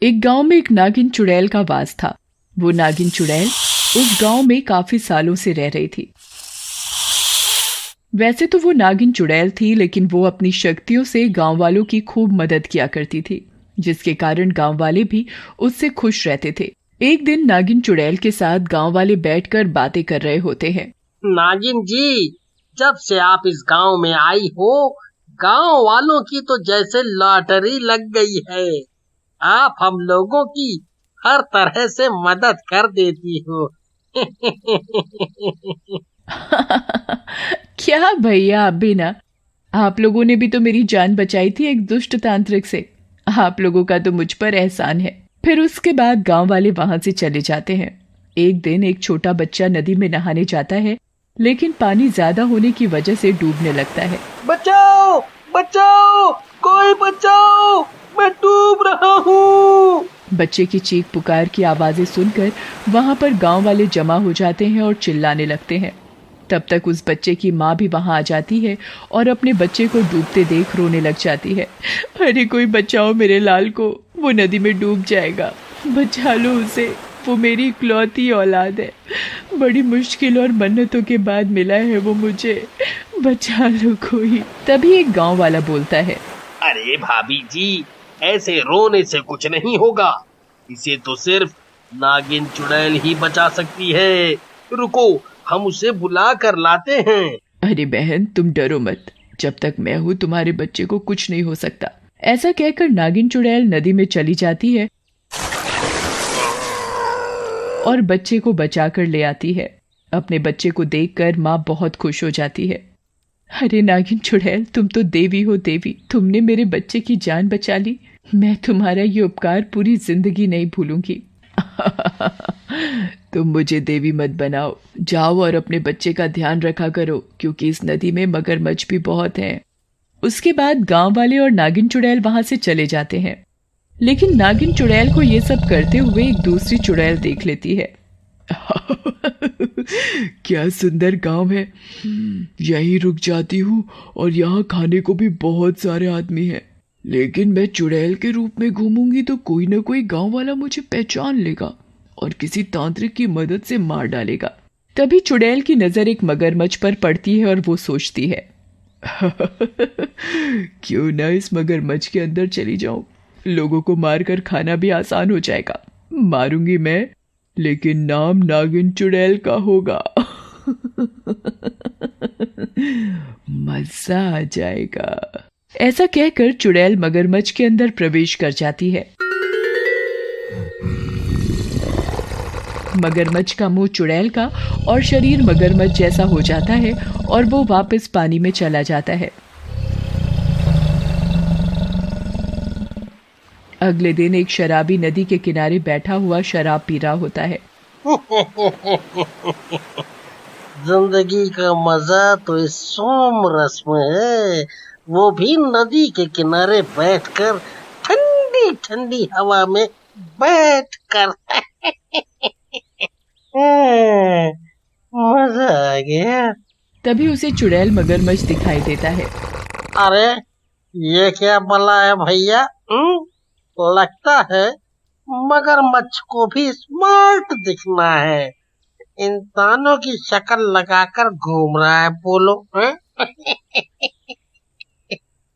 एक गांव में एक नागिन चुड़ैल का वास था। वो नागिन चुड़ैल उस गांव में काफी सालों से रह रही थी। वैसे तो वो नागिन चुड़ैल थी, लेकिन वो अपनी शक्तियों से गांव वालों की खूब मदद किया करती थी, जिसके कारण गांव वाले भी उससे खुश रहते थे। एक दिन नागिन चुड़ैल के साथ गांव वाले बैठकर बातें कर रहे होते हैं। नागिन जी, जब से आप इस गांव में आई हो, गांव वालों की तो जैसे लॉटरी लग गई है। आप हम लोगों की हर तरह से मदद कर देती हो। क्या भैया, आप भी ना। आप लोगों ने भी तो मेरी जान बचाई थी एक दुष्ट तांत्रिक से। आप लोगों का तो मुझ पर एहसान है। फिर उसके बाद गांव वाले वहां से चले जाते हैं। एक दिन एक छोटा बच्चा नदी में नहाने जाता है, लेकिन पानी ज्यादा होने की वजह से डूबने लगता है। बचाओ बचाओ, कोई बचाओ, मैं डूब रहा हूँ। बच्चे की चीख पुकार की आवाजें सुनकर वहां पर गांव वाले जमा हो जाते हैं और चिल्लाने लगते हैं। तब तक उस बच्चे की माँ भी वहां आ जाती है और अपने बच्चे को डूबते देख रोने लग जाती है। अरे कोई बचाओ मेरे लाल को, वो नदी में डूब जाएगा, बचा लो उसे, वो मेरी इकलौती औलाद है, बड़ी मुश्किल और मन्नतों के बाद मिला है वो मुझे, बचा लो कोई। तभी एक गांव वाला बोलता है, अरे भाभी जी, ऐसे रोने से कुछ नहीं होगा। इसे तो सिर्फ नागिन चुड़ैल ही बचा सकती है। रुको, हम उसे बुला कर लाते हैं। अरे बहन तुम डरो मत, जब तक मैं हूँ तुम्हारे बच्चे को कुछ नहीं हो सकता। ऐसा कहकर नागिन चुड़ैल नदी में चली जाती है और बच्चे को बचा कर ले आती है। अपने बच्चे को देखकर माँ बहुत खुश हो जाती है। अरे नागिन चुड़ैल, तुम तो देवी हो देवी, तुमने मेरे बच्चे की जान बचा ली। मैं तुम्हारा ये उपकार पूरी जिंदगी नहीं भूलूंगी। तुम मुझे देवी मत बनाओ, जाओ और अपने बच्चे का ध्यान रखा करो, क्योंकि इस नदी में मगरमच्छ भी बहुत हैं। उसके बाद गांव वाले और नागिन चुड़ैल वहां से चले जाते हैं, लेकिन नागिन चुड़ैल को ये सब करते हुए एक दूसरी चुड़ैल देख लेती है। क्या सुंदर गांव है, यहीं रुक जाती हूँ और यहाँ खाने को भी बहुत सारे आदमी हैं। लेकिन मैं चुड़ैल के रूप में घूमूंगी तो कोई ना कोई गांव वाला मुझे पहचान लेगा और किसी तांत्रिक की मदद से मार डालेगा। तभी चुड़ैल की नजर एक मगरमच्छ पर पड़ती है और वो सोचती है, क्यों ना इस मगरमच्छ के अंदर चली जाऊं, लोगों को मारकर खाना भी आसान हो जाएगा। मारूंगी मैं, लेकिन नाम नागिन चुड़ैल का होगा। मजा आ जाएगा। ऐसा कहकर चुड़ैल मगरमच्छ के अंदर प्रवेश कर जाती है। मगरमच्छ का मुंह चुड़ैल का और शरीर मगरमच्छ जैसा हो जाता है और वो वापस पानी में चला जाता है। अगले दिन एक शराबी नदी के किनारे बैठा हुआ शराब पी रहा होता है। जिंदगी का मजा तो इस सोम रस में है, वो भी नदी के किनारे बैठकर, ठंडी ठंडी हवा में बैठकर। मजा आ गया। तभी उसे चुड़ैल मगरमच्छ दिखाई देता है। अरे ये क्या बला है भैया? लगता है मगरमच्छ को भी स्मार्ट दिखना है। इंसानों की शक्ल लगाकर घूम रहा है, बोलो है?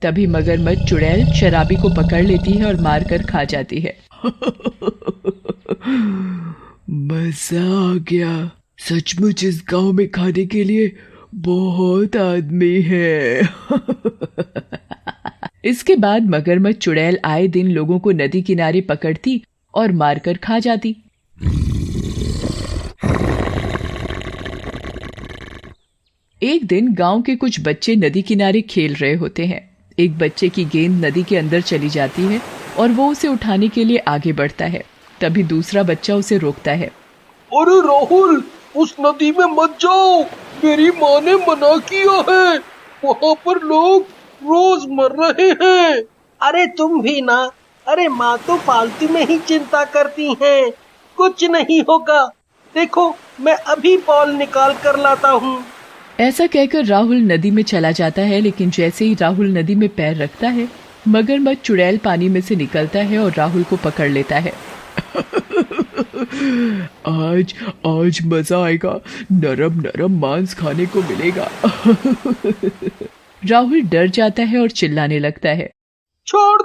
तभी मगरमच्छ चुड़ैल शराबी को पकड़ लेती है और मारकर खा जाती है। मजा आ गया, सचमुच इस गांव में खाने के लिए बहुत आदमी है। इसके बाद मगरमच्छ चुड़ैल आए दिन लोगों को नदी किनारे पकड़ती और मारकर खा जाती। एक दिन गांव के कुछ बच्चे नदी किनारे खेल रहे होते हैं। एक बच्चे की गेंद नदी के अंदर चली जाती है और वो उसे उठाने के लिए आगे बढ़ता है। तभी दूसरा बच्चा उसे रोकता है। अरे राहुल, उस नदी में मत जाओ, मेरी माँ ने मना किया है, वहाँ पर लोग रोज मर रहे हैं। अरे तुम भी ना, अरे माँ तो फालतू में ही चिंता करती हैं, कुछ नहीं होगा। देखो मैं अभी बॉल निकाल कर लाता हूँ। ऐसा कहकर राहुल नदी में चला जाता है, लेकिन जैसे ही राहुल नदी में पैर रखता है मगरमच्छ चुड़ैल पानी में से निकलता है और राहुल को पकड़ लेता है। आज आज मजा आएगा, नरम नरम मांस खाने को मिलेगा। राहुल डर जाता है और चिल्लाने लगता है। छोड़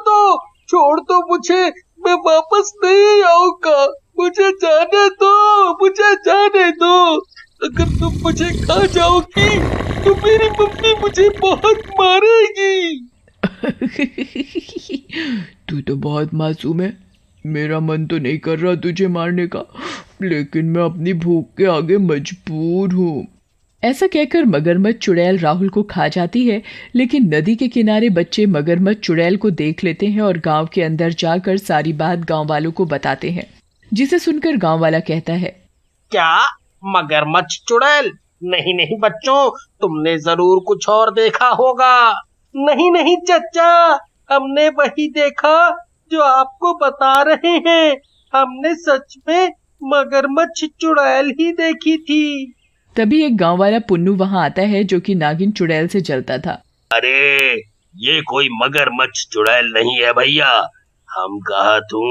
दो मुझे, मैं वापस नहीं आऊंगा, मुझे जाने दो। अगर तुम मुझे खा जाओगी तो मेरी मम्मी मुझे बहुत मारेगी। तू तो बहुत मासूम है, मेरा मन तो नहीं कर रहा तुझे मारने का, लेकिन मैं अपनी भूख के आगे मजबूर हूँ। ऐसा कहकर मगरमच्छ चुड़ैल राहुल को खा जाती है, लेकिन नदी के किनारे बच्चे मगरमच्छ चुड़ैल को देख लेते हैं और गांव के अंदर जाकर सारी बात गांव वालों को बताते हैं, जिसे सुनकर गांव वाला कहता है, क्या मगरमच्छ चुड़ैल? नहीं बच्चों, तुमने जरूर कुछ और देखा होगा। नहीं चचा, हमने वही देखा जो आपको बता रहे हैं। हमने सच में मगरमच्छ चुड़ैल ही देखी थी। तभी एक गांव वाला पुन्नू वहां आता है, जो कि नागिन चुड़ैल से जलता था। अरे ये कोई मगरमच्छ चुड़ैल नहीं है भैया, हम कहा तू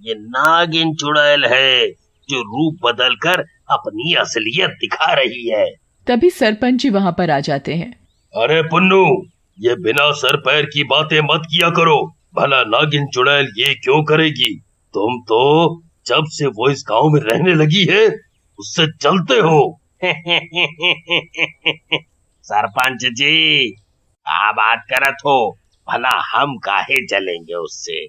ये नागिन चुड़ैल है जो रूप बदलकर अपनी असलियत दिखा रही है। तभी सरपंच जी वहां पर आ जाते हैं। अरे पुन्नू, ये बिना सर पैर की बातें मत किया करो, भला नागिन चुड़ैल ये क्यों करेगी? तुम तो जब से वो इस गांव में रहने लगी है उससे जलते हो। सरपंच जी, क्या बात करत हो? भला हम काहे जलेंगे उससे?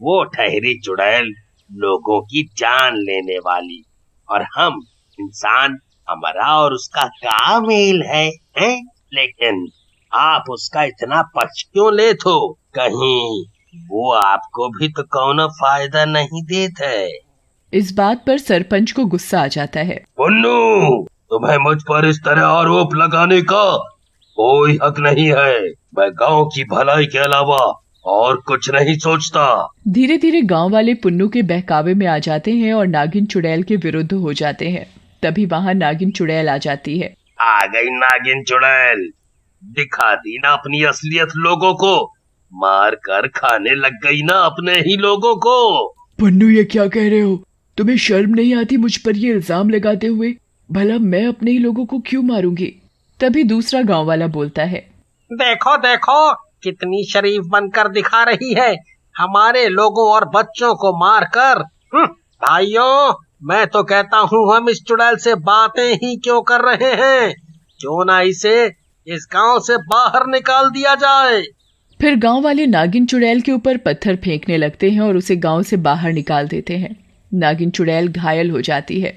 वो ठहरी चुड़ैल लोगों की जान लेने वाली, और हम इंसान, हमारा और उसका क्या मेल है, हैं? लेकिन आप उसका इतना पक्ष क्यों लेते हो? कहीं वो आपको भी तो कौनो फायदा नहीं देता है। इस बात पर सरपंच को गुस्सा आ जाता है। पुन्नू, तुम्हें मुझ पर इस तरह आरोप लगाने का कोई हक नहीं है। मैं गांव की भलाई के अलावा और कुछ नहीं सोचता। धीरे धीरे गांव वाले पुन्नू के बहकावे में आ जाते हैं और नागिन चुड़ैल के विरुद्ध हो जाते हैं। तभी वहां नागिन चुड़ैल आ जाती है। आ गई नागिन चुड़ैल, दिखा दी ना अपनी असलियत लोगों को, मार कर खाने लग गई ना अपने ही लोगों को। पन्नू, ये क्या कह रहे हो? तुम्हें शर्म नहीं आती मुझ पर ये इल्जाम लगाते हुए? भला मैं अपने ही लोगों को क्यों मारूंगी? तभी दूसरा गांव वाला बोलता है, देखो देखो, कितनी शरीफ बनकर दिखा रही है, हमारे लोगों और बच्चों को मारकर। भाइयों, मैं तो कहता हूँ हम इस चुड़ैल से बातें ही क्यों कर रहे हैं, क्यों ना इसे इस गांव से बाहर निकाल दिया जाए। फिर गांव वाले नागिन चुड़ैल के ऊपर पत्थर फेंकने लगते हैं और उसे गांव से बाहर निकाल देते हैं। नागिन चुड़ैल घायल हो जाती है।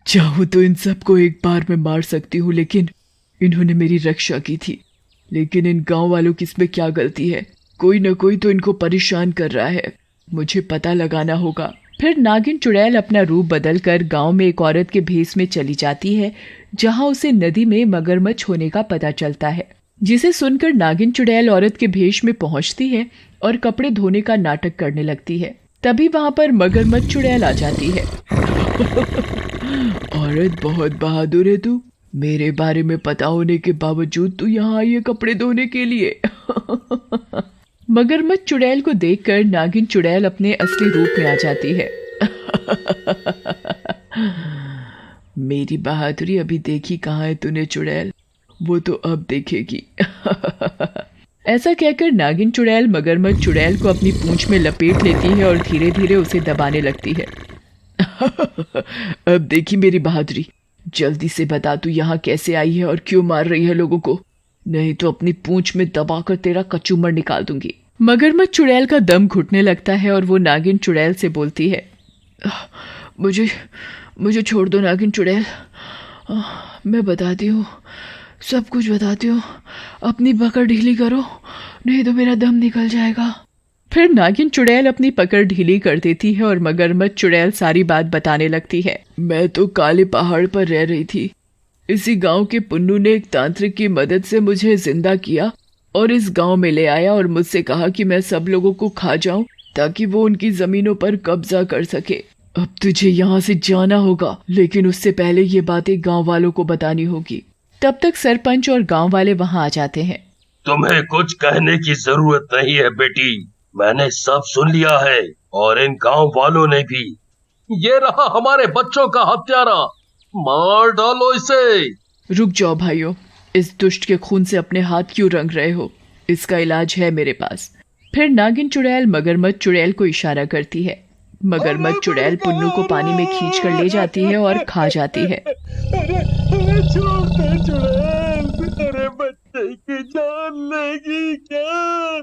चाहूं तो इन सबको एक बार में मार सकती हूँ, लेकिन इन्होंने मेरी रक्षा की थी। लेकिन इन गांव वालों की इसमें क्या गलती है? कोई न कोई तो इनको परेशान कर रहा है, मुझे पता लगाना होगा। फिर नागिन चुड़ैल अपना रूप बदलकर गांव में एक औरत के भेष में चली जाती है, जहां उसे नदी में मगरमच्छ होने का पता चलता है, जिसे सुनकर नागिन चुड़ैल औरत के भेष में पहुंचती है और कपड़े धोने का नाटक करने लगती है। तभी वहां पर मगरमच्छ चुड़ैल आ जाती है। औरत, बहुत बहादुर है तू। मेरे बारे में पता होने के बावजूद तू यहाँ आई है कपड़े धोने के लिए। मगरमच्छ चुड़ैल को देखकर नागिन चुड़ैल अपने असली रूप में आ जाती है। मेरी बहादुरी अभी देखी कहाँ है तूने चुड़ैल, वो तो अब देखेगी। ऐसा कहकर नागिन चुड़ैल मगरमच्छ चुड़ैल को अपनी पूंछ में लपेट लेती है और धीरे धीरे उसे दबाने लगती है। अब देखी मेरी बहादुरी, जल्दी से बता तू यहाँ कैसे आई है और क्यों मार रही है लोगों को, नहीं तो अपनी पूंछ में दबाकर तेरा कचूमर निकाल दूंगी। मगरमच्छ चुड़ैल का दम घुटने लगता है और वो नागिन चुड़ैल से बोलती है, मुझे छोड़ दो नागिन चुड़ैल, मैं बताती हूँ, सब कुछ बताती हूँ। अपनी पकड़ ढीली करो, नहीं तो मेरा दम निकल जाएगा। फिर नागिन चुड़ैल अपनी पकड़ ढीली कर देती है और मगरमच्छ चुड़ैल सारी बात बताने लगती है। मैं तो काले पहाड़ पर रह रही थी। इसी गांव के पुन्नू ने एक तांत्रिक की मदद से मुझे जिंदा किया और इस गांव में ले आया और मुझसे कहा कि मैं सब लोगों को खा जाऊं ताकि वो उनकी जमीनों पर कब्जा कर सके। अब तुझे यहाँ से जाना होगा, लेकिन उससे पहले ये बातें गांव वालों को बतानी होगी। तब तक सरपंच और गांव वाले वहां आ जाते हैं। तुम्हें कुछ कहने की जरूरत नहीं है बेटी, मैंने सब सुन लिया है और इन गांव वालों ने भी। ये रहा हमारे बच्चों का हत्यारा, मार डालो इसे। रुक जाओ भाइयों, इस दुष्ट के खून से अपने हाथ क्यों रंग रहे हो? इसका इलाज है मेरे पास। फिर नागिन चुड़ैल मगरमच्छ चुड़ैल को इशारा करती है। मगरमच्छ चुड़ैल पुन्नू को पानी में खींच कर ले जाती है और खा जाती है। अरे छोड़ दे चुड़ैल, अरे बच्चे की जान लेगी क्या?